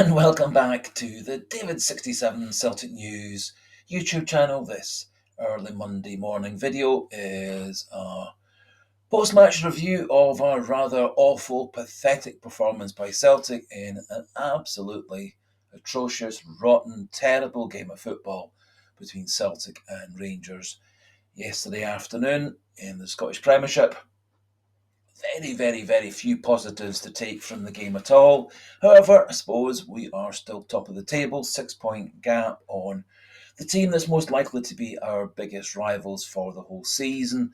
And welcome back to the David67 Celtic News YouTube channel. This early Monday morning video is a post-match review of a rather awful, pathetic performance by Celtic in an absolutely atrocious, rotten, terrible game of football between Celtic and Rangers yesterday afternoon in the Scottish Premiership. Very few positives to take from the game at all. However, I suppose we are still top of the table, 6-point gap on the team that's most likely to be our biggest rivals for the whole season,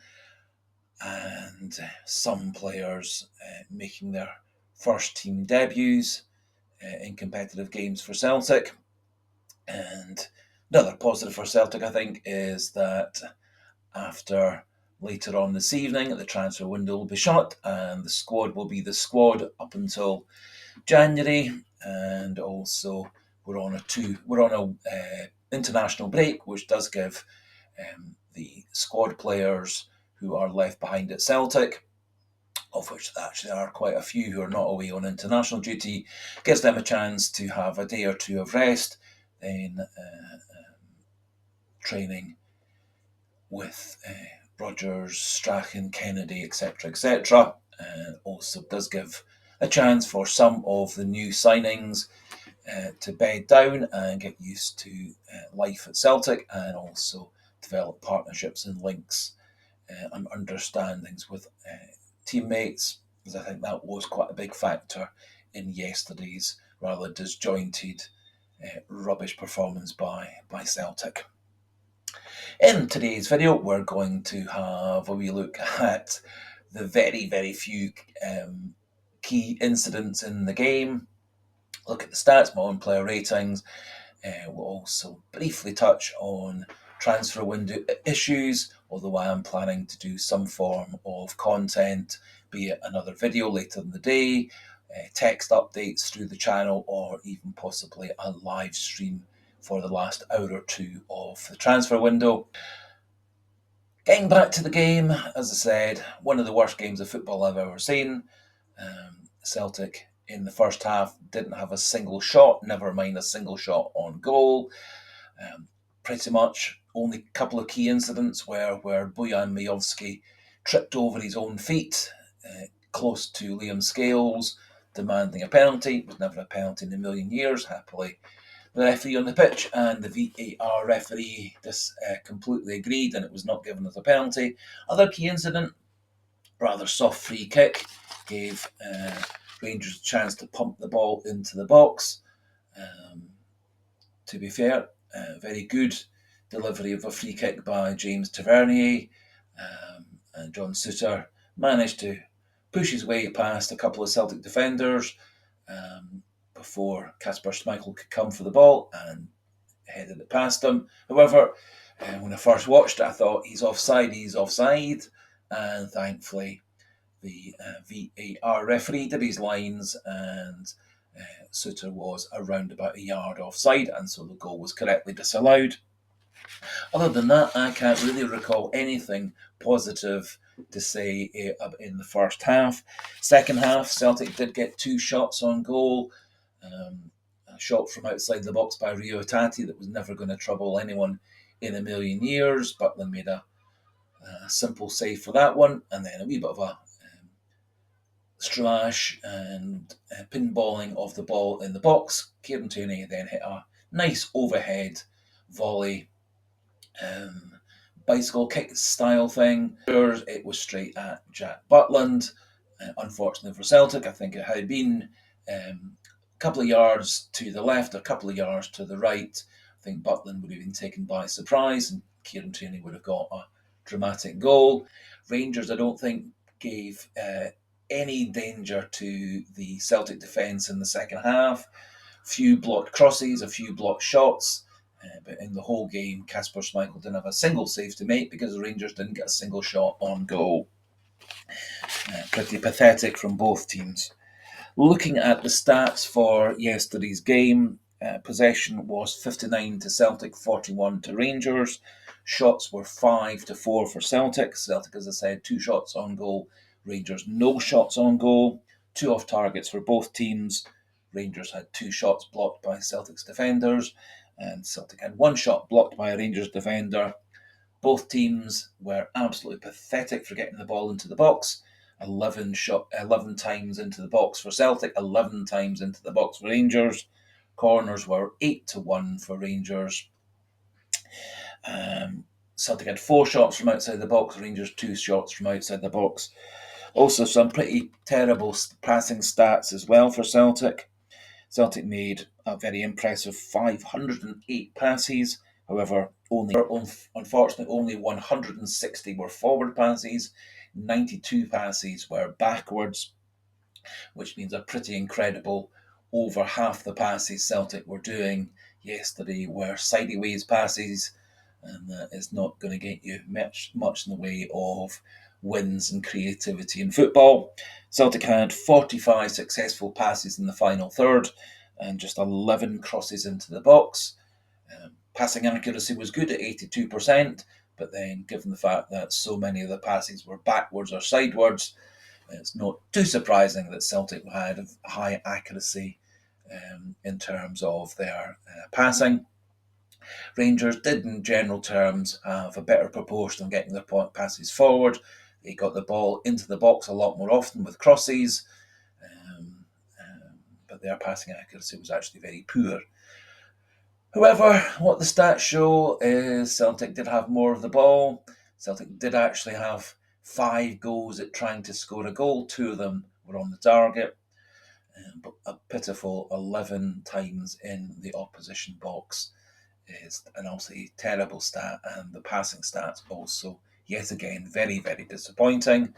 and some players making their first team debuts in competitive games for Celtic. And another positive for Celtic, I think, is that after later on this evening, the transfer window will be shut and the squad will be the squad up until January. And also, we're on a international break, which does give the squad players who are left behind at Celtic, of which there actually are quite a few who are not away on international duty, gives them a chance to have a day or two of rest, then training with Rodgers, Strachan, Kennedy, etc. And also does give a chance for some of the new signings to bed down and get used to life at Celtic, and also develop partnerships and links and understandings with teammates, because I think that was quite a big factor in yesterday's rather disjointed, rubbish performance by Celtic. In today's video, we're going to have a wee look at the very few key incidents in the game, look at the stats, my own player ratings. We'll also briefly touch on transfer window issues, although I am planning to do some form of content, be it another video later in the day, text updates through the channel, or even possibly a live stream for the last hour or two of the transfer window. Getting back to the game, as I said, one of the worst games of football I've ever seen. Celtic in the first half didn't have a single shot, never mind a single shot on goal. Pretty much only a couple of key incidents where Bojan Majowski tripped over his own feet, close to Liam Scales, demanding a penalty. It was never a penalty in a million years, happily. The referee on the pitch and the VAR referee just completely agreed, and it was not given as a penalty. Other key incident, rather soft free kick, gave Rangers a chance to pump the ball into the box. To be fair, very good delivery of a free kick by James Tavernier, and John Souttar managed to push his way past a couple of Celtic defenders before Kasper Schmeichel could come for the ball and headed it past him. However, when I first watched it, I thought he's offside, and thankfully the VAR referee did his lines, and Souttar was around about a yard offside, and so the goal was correctly disallowed. Other than that, I can't really recall anything positive to say in the first half. Second half, Celtic did get 2 shots on goal. A shot from outside the box by Rio Tati that was never going to trouble anyone in a million years. Butland made a simple save for that one, and then a wee bit of a strash and pinballing of the ball in the box. Kieran Tierney then hit a nice overhead volley, bicycle kick style thing. It was straight at Jack Butland. Unfortunately for Celtic, I think it had been a couple of yards to the left, a couple of yards to the right. I think Butland would have been taken by surprise, and Kieran Tierney would have got a dramatic goal. Rangers, I don't think, gave any danger to the Celtic defence in the second half. Few blocked crosses, a few blocked shots, but in the whole game, Kasper Schmeichel didn't have a single save to make because the Rangers didn't get a single shot on goal. Pretty pathetic from both teams. Looking at the stats for yesterday's game, possession was 59 to Celtic, 41 to Rangers. Shots were 5-4 for Celtic. Celtic, as I said, 2 shots on goal. Rangers, no shots on goal. 2 off targets for both teams. Rangers had 2 shots blocked by Celtic's defenders, and Celtic had 1 shot blocked by a Rangers defender. Both teams were absolutely pathetic for getting the ball into the box. 11 times into the box for Celtic, 11 times into the box for Rangers. Corners were 8-1 for Rangers. Celtic had 4 shots from outside the box, Rangers 2 shots from outside the box. Also, some pretty terrible passing stats as well for Celtic. Celtic made a very impressive 508 passes. However, unfortunately, only 160 were forward passes, 92 passes were backwards, which means a pretty incredible over half the passes Celtic were doing yesterday were sideways passes, and that is not going to get you much in the way of wins and creativity in football. Celtic had 45 successful passes in the final third and just 11 crosses into the box. Passing accuracy was good at 82%, but then given the fact that so many of the passes were backwards or sidewards, it's not too surprising that Celtic had high accuracy in terms of their passing. Rangers did, in general terms, have a better proportion of getting their passes forward. They got the ball into the box a lot more often with crosses, but their passing accuracy was actually very poor. However, what the stats show is Celtic did have more of the ball. Celtic did actually have 5 goals at trying to score a goal. 2 of them were on the target, but a pitiful 11 times in the opposition box is an absolutely terrible stat, and the passing stats also, yet again, very, very disappointing.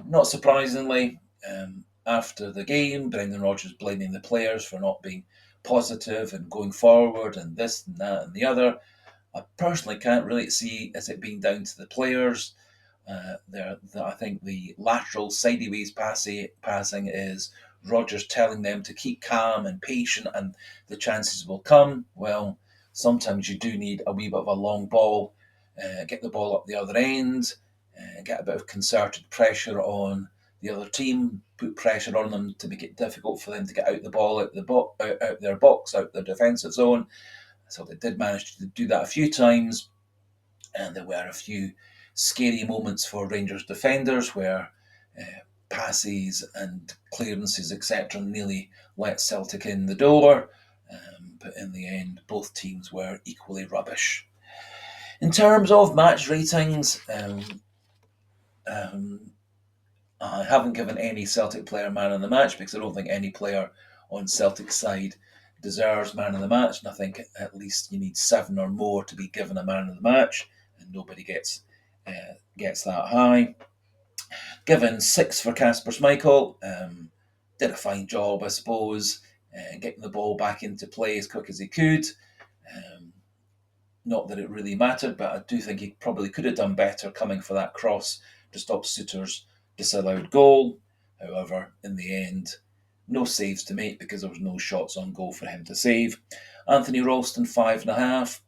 Not surprisingly, after the game, Brendan Rodgers blaming the players for not being positive and going forward and this and that and the other. I personally can't really see it being down to the players. I think the lateral sideways passing is Rodgers telling them to keep calm and patient and the chances will come. Well, sometimes you do need a wee bit of a long ball, get the ball up the other end, get a bit of concerted pressure on the other team, put pressure on them to make it difficult for them to get out the ball out their box, out their defensive zone. So they did manage to do that a few times, and there were a few scary moments for Rangers defenders where passes and clearances, etc., nearly let Celtic in the door. But in the end, both teams were equally rubbish. In terms of match ratings, I haven't given any Celtic player man of the match because I don't think any player on Celtic's side deserves man of the match. And I think at least you need 7 or more to be given a man of the match, and nobody gets that high. Given 6 for Kasper Schmeichel. Did a fine job, I suppose, getting the ball back into play as quick as he could. Not that it really mattered, but I do think he probably could have done better coming for that cross to stop Suter's disallowed goal. However, in the end, no saves to make because there was no shots on goal for him to save. Anthony Ralston, 5.5.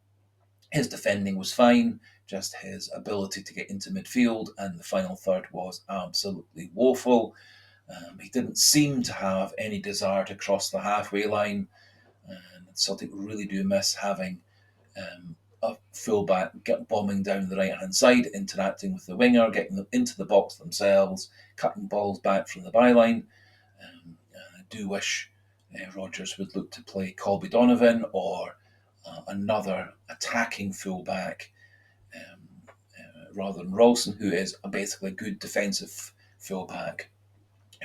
His defending was fine, just his ability to get into midfield and the final third was absolutely woeful. He didn't seem to have any desire to cross the halfway line, and Celtic really do miss having a fullback bombing down the right-hand side, interacting with the winger, getting them into the box themselves, cutting balls back from the byline. I do wish Rodgers would look to play Colby Donovan or another attacking fullback rather than Ralston, who is basically a good defensive fullback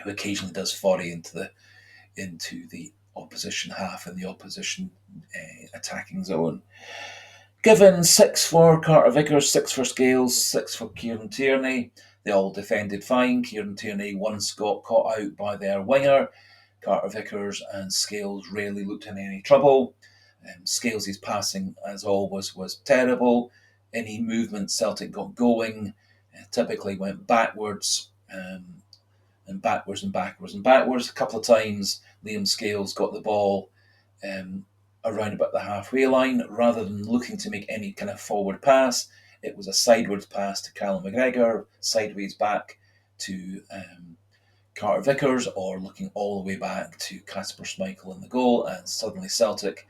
who occasionally does foray into the opposition half and the opposition attacking zone. Given 6 for Carter Vickers, 6 for Scales, 6 for Kieran Tierney. They all defended fine. Kieran Tierney once got caught out by their winger. Carter Vickers and Scales rarely looked in any trouble. Scales' passing, as always, was terrible. Any movement Celtic got going typically went backwards and backwards and backwards and backwards. A couple of times Liam Scales got the ball around about the halfway line. Rather than looking to make any kind of forward pass, it was a sideways pass to Callum McGregor, sideways back to Carter Vickers, or looking all the way back to Kasper Schmeichel in the goal, and suddenly Celtic,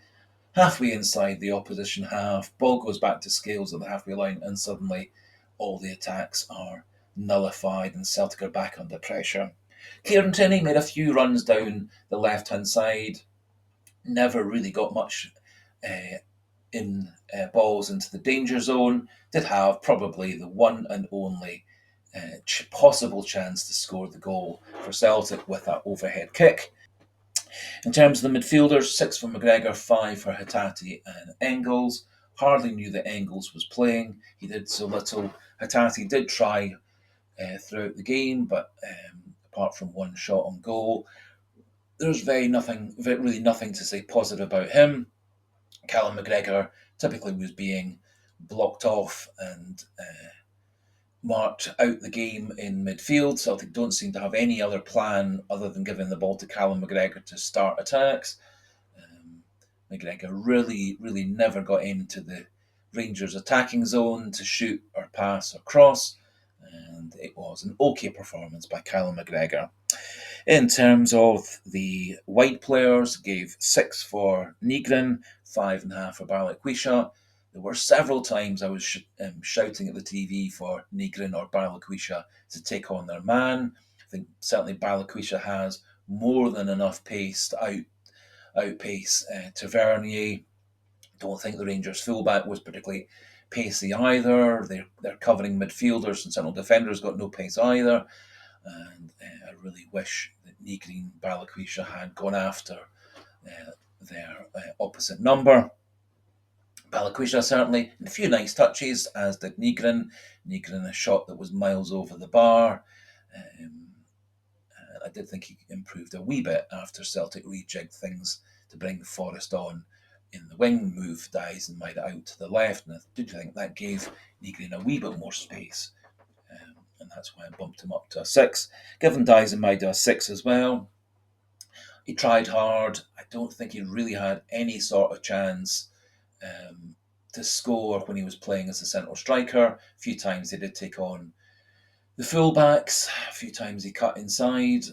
halfway inside the opposition half, ball goes back to Scales at the halfway line, and suddenly all the attacks are nullified and Celtic are back under pressure. Kieran Tierney made a few runs down the left-hand side, never really got much in balls into the danger zone, did have probably the one and only possible chance to score the goal for Celtic with that overhead kick. In terms of the midfielders, 6 for McGregor, 5 for Hatate and Engels. Hardly knew that Engels was playing. He did so little. Hatate did try throughout the game, but apart from one shot on goal, there's really nothing to say positive about him. Callum McGregor typically was being blocked off and marked out the game in midfield. Celtic don't seem to have any other plan other than giving the ball to Callum McGregor to start attacks. McGregor really never got into the Rangers' attacking zone to shoot or pass or cross, and it was an okay performance by Callum McGregor. In terms of the white players, gave 6 for Nygren, 5.5 for Balikwisha. There were several times I was shouting at the TV for Nygren or Balikwisha to take on their man. I think certainly Balikwisha has more than enough pace to outpace Tavernier. Don't think the Rangers fullback was particularly pacey either. They're covering midfielders and central defenders got no pace either. And I really wish that Nygren Balikwisha had gone after their opposite number. Balikwisha certainly, and a few nice touches, as did Nygren. Nygren, a shot that was miles over the bar. I did think he improved a wee bit after Celtic rejigged things to bring Forrest on in the wing, move Dyes and Maida out to the left, and I did think that gave Nygren a wee bit more space. And that's why I bumped him up to a 6. Given Dyes and Maida a 6 as well. He tried hard. I don't think he really had any sort of chance to score when he was playing as a central striker. A few times he did take on the fullbacks. A few times he cut inside.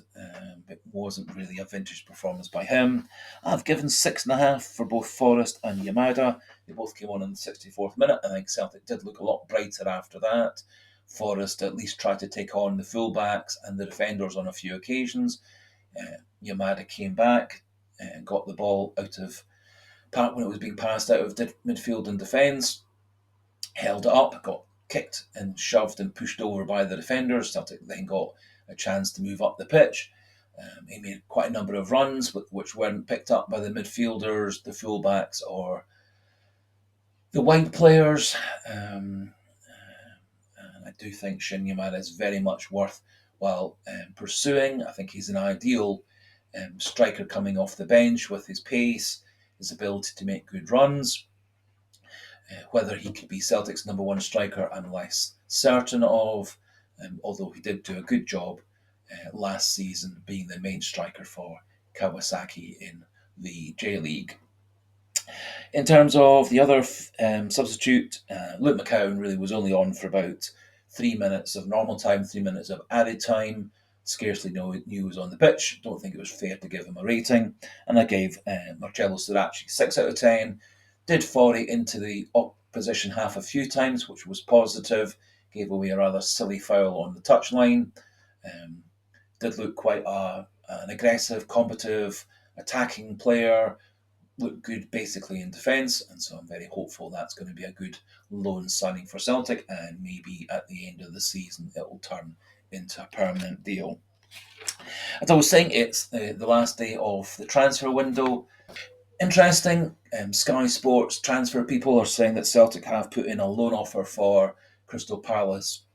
It wasn't really a vintage performance by him. I've given 6.5 for both Forrest and Yamada. They both came on in the 64th minute. I think Celtic did look a lot brighter after that. Forrest at least tried to take on the fullbacks and the defenders on a few occasions. Yamada came back and got the ball out of when it was being passed out of midfield and defence, held it up, got kicked and shoved and pushed over by the defenders. Celtic then got a chance to move up the pitch. He made quite a number of runs, which weren't picked up by the midfielders, the fullbacks, or the wide players. And I do think Shin Yamada is very much worthwhile pursuing. I think he's an ideal striker coming off the bench with his pace, his ability to make good runs. Whether he could be Celtic's number one striker, I'm less certain of, although he did do a good job last season being the main striker for Kawasaki in the J-League. In terms of the other substitute, Luke McCowan really was only on for about 3 minutes of normal time, 3 minutes of added time. Scarcely knew he was on the pitch. Don't think it was fair to give him a rating. And I gave Marcello Sirachi 6 out of 10. Did Forey into the opposition half a few times, which was positive. Gave away a rather silly foul on the touchline. Did look quite an aggressive, combative, attacking player. Looked good basically in defence, and so I'm very hopeful that's going to be a good loan signing for Celtic, and maybe at the end of the season it will turn into a permanent deal. As I was saying, it's the last day of the transfer window. Interesting, Sky Sports transfer people are saying that Celtic have put in a loan offer for Crystal Palace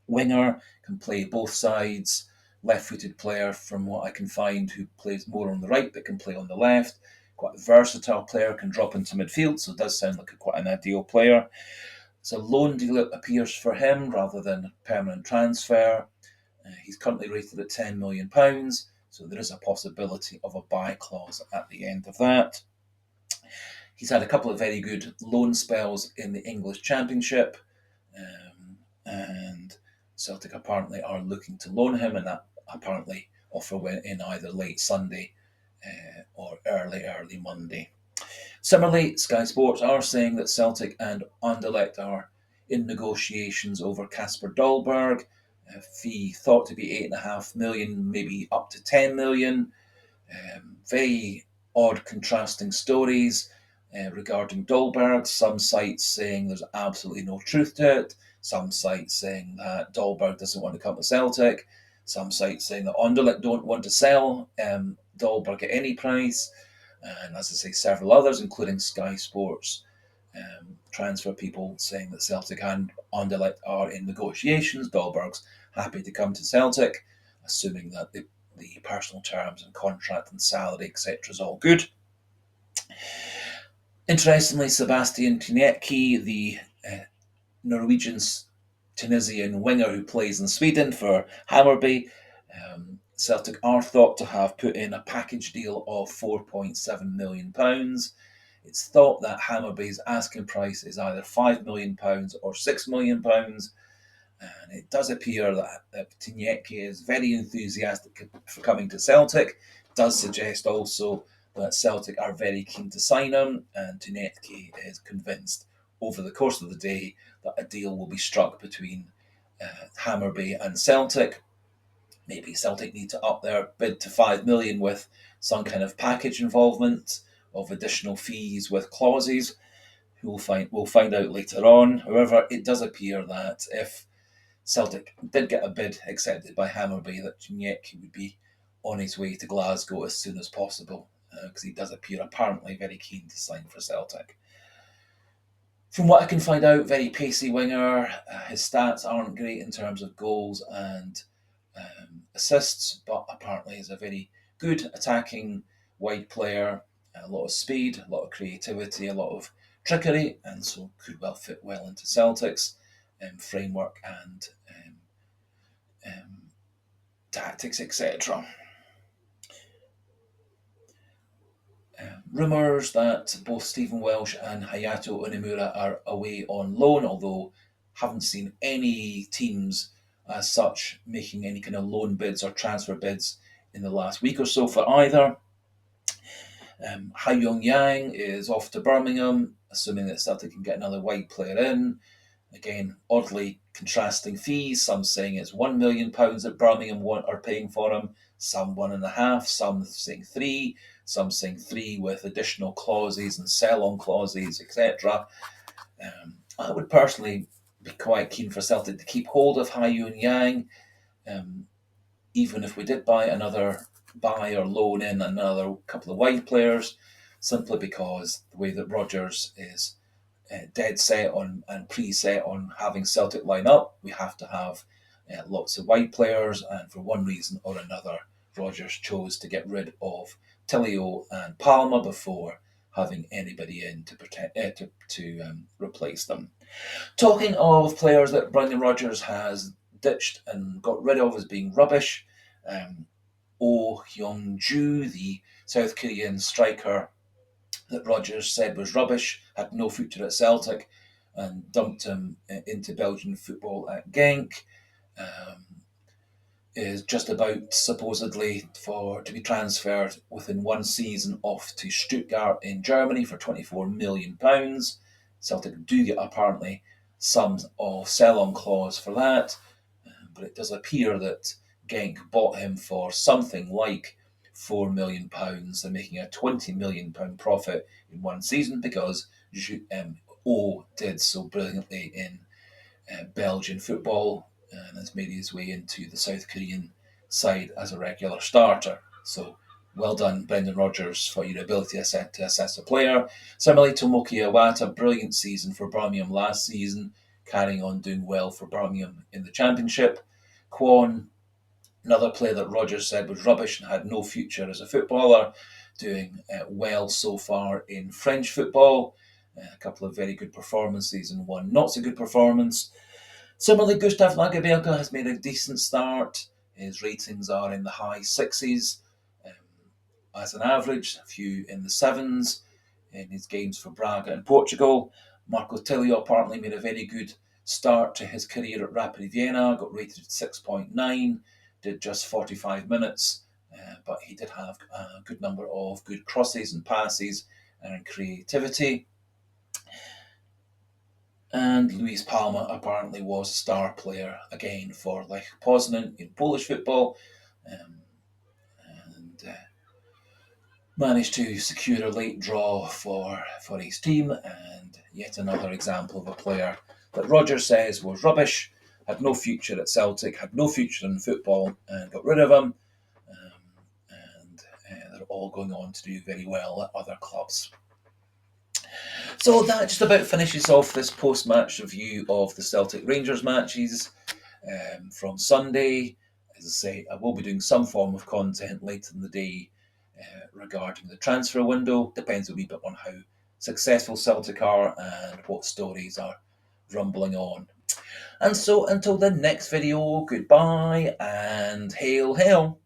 winger, can play both sides, left-footed player from what I can find who plays more on the right but can play on the left. Quite a versatile player, can drop into midfield, so it does sound like quite an ideal player. It's a loan deal, it appears, for him rather than a permanent transfer. He's currently rated at £10 million, so there is a possibility of a buy clause at the end of that. He's had a couple of very good loan spells in the English Championship, and Celtic apparently are looking to loan him, and that apparently offer went in either late Sunday or early Monday. Similarly, Sky Sports are saying that Celtic and Anderlecht are in negotiations over Kasper Dolberg, a fee thought to be 8.5 million, maybe up to 10 million. Very odd, contrasting stories regarding Dolberg. Some sites saying there's absolutely no truth to it. Some sites saying that Dolberg doesn't want to come to Celtic. Some sites saying that Anderlecht don't want to sell Dolberg at any price. And as I say, several others, including Sky Sports transfer people, saying that Celtic and Anderlecht are in negotiations. Dolberg's happy to come to Celtic, assuming that the personal terms and contract and salary, etc., is all good. Interestingly, Sebastian Tounekti, the Norwegian Tunisian winger who plays in Sweden for Hammarby, Celtic are thought to have put in a package deal of £4.7 million. It's thought that Hammarby's asking price is either £5 million or £6 million. And it does appear that Tounekti is very enthusiastic for coming to Celtic. It does suggest also that Celtic are very keen to sign him, and Tounekti is convinced over the course of the day that a deal will be struck between Hammarby and Celtic. Maybe Celtic need to up their bid to 5 million with some kind of package involvement of additional fees with clauses. We'll find out later on. However, it does appear that if Celtic did get a bid accepted by Hammarby, that Tounekti would be on his way to Glasgow as soon as possible, because he does appear apparently very keen to sign for Celtic. From what I can find out, very pacey winger. His stats aren't great in terms of goals and assists, but apparently he's a very good attacking wide player. A lot of speed, a lot of creativity, a lot of trickery, and so could well fit well into Celtic's framework and tactics, etc. Rumours that both Stephen Welsh and Hayato Inamura are away on loan, although haven't seen any teams as such making any kind of loan bids or transfer bids in the last week or so for either. Ha-Young Yang is off to Birmingham, assuming that Celtic can get another wide player in. Again, oddly contrasting fees. Some saying it's £1 million that Birmingham are paying for him, some 1.5, some saying 3, some saying 3 with additional clauses and sell-on clauses, etc. I would personally be quite keen for Celtic to keep hold of Ha-Young Yang, even if we did buy or loan in another couple of wide players, simply because the way that Rodgers is dead set on and pre-set on having Celtic line up, we have to have lots of wide players, and for one reason or another, Rodgers chose to get rid of Tilio and Palmer before having anybody in to replace them. Talking of players that Brendan Rodgers has ditched and got rid of as being rubbish, Oh Hyung-ju, the South Korean striker that Rodgers said was rubbish, had no future at Celtic, and dumped him into Belgian football at Genk, is just about supposedly to be transferred within one season off to Stuttgart in Germany for £24 million. Celtic do get apparently some of sell-on clause for that, but it does appear that Genk bought him for something like £4 million. They're making a £20 million profit in one season because O did so brilliantly in Belgian football and has made his way into the South Korean side as a regular starter. So well done, Brendan Rodgers, for your ability to assess a player. Similarly, Tomoki Iwata, brilliant season for Birmingham last season, carrying on doing well for Birmingham in the Championship. Kwon, another player that Rodgers said was rubbish and had no future as a footballer, doing well so far in French football. A couple of very good performances and one not so good performance. Similarly, Gustav Lagerbielke has made a decent start. His ratings are in the high sixes as an average, a few in the sevens in his games for Braga and Portugal. Marco Tilio apparently made a very good start to his career at Rapid Vienna, got rated 6.9, did just 45 minutes, but he did have a good number of good crosses and passes and creativity. And Luis Palma apparently was a star player again for Lech Poznan in Polish football, and managed to secure a late draw for his team. And yet another example of a player that Roger says was rubbish, had no future at Celtic, had no future in football, and got rid of him. And they're all going on to do very well at other clubs. So that just about finishes off this post-match review of the Celtic Rangers matches from Sunday. As I say, I will be doing some form of content later in the day regarding the transfer window. Depends a wee bit on how successful Celtic are and what stories are rumbling on. And so until the next video, goodbye and hail, hail.